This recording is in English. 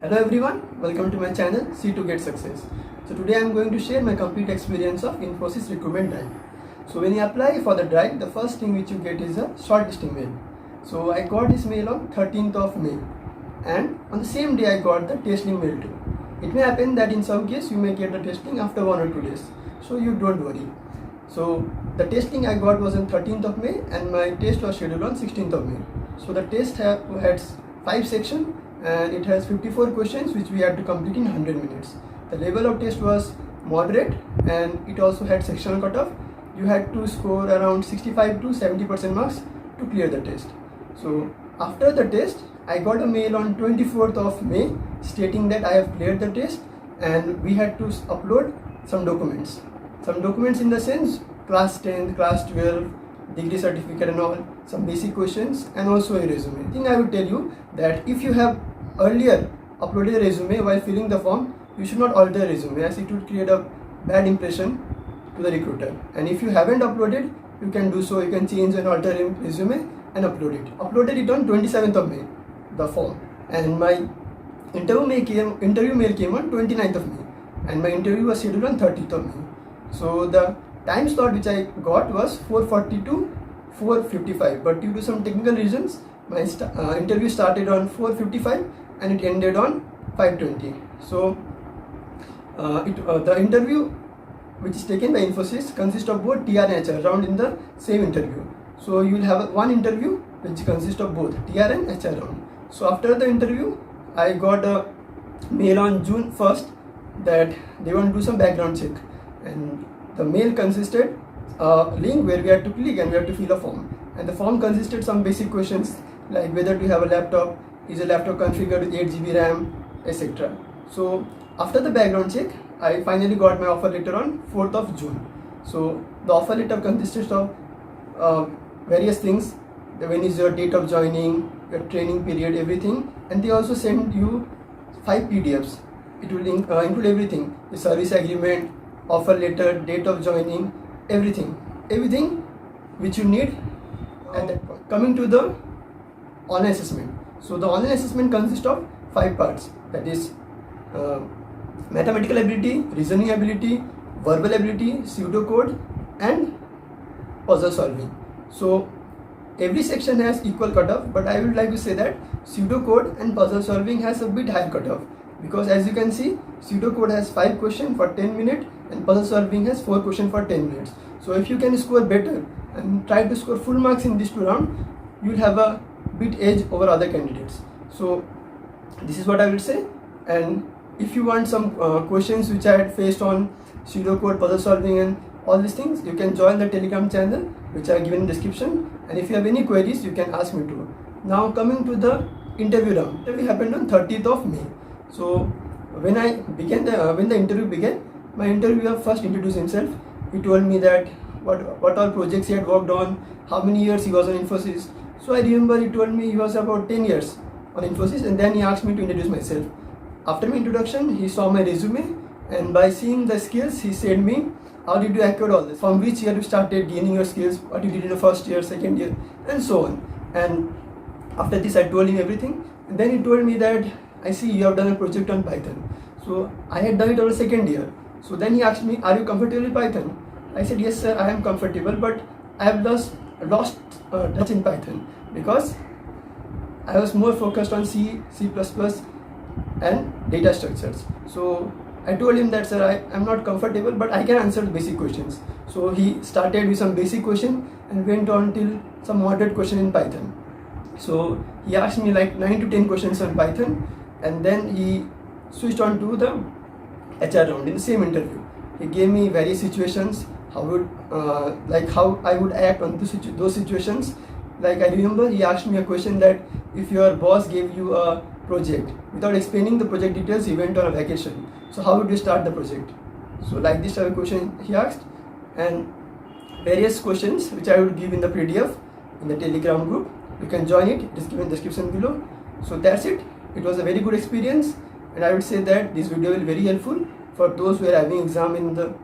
Hello everyone, welcome to my channel C to Get Success. So today I am going to share my complete experience of Infosys Recruitment drive. So when you apply for the drive, the first thing which you get is a shortlisting mail. So I got this mail on 13th of May, and on the same day I got the testing mail too. It may happen that in some case you may get the testing after 1 or 2 days, so you don't worry. So the testing I got was on 13th of May and my test was scheduled on 16th of May. So the test had 5 sections and it has 54 questions which we had to complete in 100 minutes. The level of test was moderate and it also had sectional cutoff. You had to score around 65 to 70% marks to clear the test. So after the test, I got a mail on 24th of May stating that I have cleared the test and we had to upload some documents. Some documents in the sense class 10, class 12, degree certificate and all, some basic questions and also a resume. I think I would tell you that if you have earlier uploaded a resume while filling the form, you should not alter the resume as it would create a bad impression to the recruiter. And if you haven't uploaded, you can do so. You can change and alter your resume and upload it. Uploaded it on 27th of May, the form. And my interview mail came on 29th of May. And my interview was scheduled on 30th of May. So the time slot which I got was 4:40 to 4:55. But due to some technical reasons, my interview started on 4:55 and it ended on 5:20. So the interview which is taken by Infosys consists of both TR and HR round in the same interview. So you will have one interview which consists of both TR and HR round. So after the interview, I got a mail on June 1st that they want to do some background check, and the mail consisted a link where we had to click and we had to fill a form, and the form consisted some basic questions like whether you have a laptop, is a laptop configured with 8 GB RAM, etc. So after the background check, I finally got my offer letter on 4th of June. So the offer letter consisted of various things. When is your date of joining, your training period, everything, and they also send you 5 PDFs. It will include everything: the service agreement, offer letter, date of joining, everything which you need at that point. Coming to the online assessment. So the online assessment consists of 5 parts, that is mathematical ability, reasoning ability, verbal ability, pseudocode and puzzle solving. So every section has equal cutoff, but I would like to say that pseudocode and puzzle solving has a bit higher cutoff, because as you can see, pseudocode has 5 questions for 10 minutes and puzzle solving has 4 questions for 10 minutes. So if you can score better and try to score full marks in these 2 rounds, you will have a bit edge over other candidates. So this is what I will say. And if you want some questions which I had faced on pseudocode, puzzle solving and all these things, you can join the Telegram channel which I have given in the description, and if you have any queries you can ask me to. Now coming to the interview round. The interview happened on 30th of May. So when the interview began, my interviewer first introduced himself. He told me that what all projects he had worked on, how many years he was on Infosys. So I remember he told me he was about 10 years on Infosys, and then he asked me to introduce myself. After my introduction, he saw my resume, and by seeing the skills, he said me, how did you acquire all this? From which year you started gaining your skills? What you did in the first year, second year, and so on. And after this, I told him everything. And then he told me that I see you have done a project on Python. So I had done it over second year. So then he asked me, are you comfortable with Python? I said, yes sir, I am comfortable, but I have lost touch in Python because I was more focused on C, C++ and data structures. So I told him that, sir, I am not comfortable, but I can answer the basic questions. So he started with some basic question and went on till some moderate question in Python. So he asked me like 9 to 10 questions on Python, and then he switched on to the HR round in the same interview. He gave me various situations, how I would act on those situations. Like I remember he asked me a question that if your boss gave you a project, without explaining the project details, he went on a vacation. So how would you start the project? So like this type of question he asked, and various questions which I would give in the PDF in the Telegram group. You can join it, it is given in the description below. So that's it. It was a very good experience, and I would say that this video will be very helpful for those who are having exam in the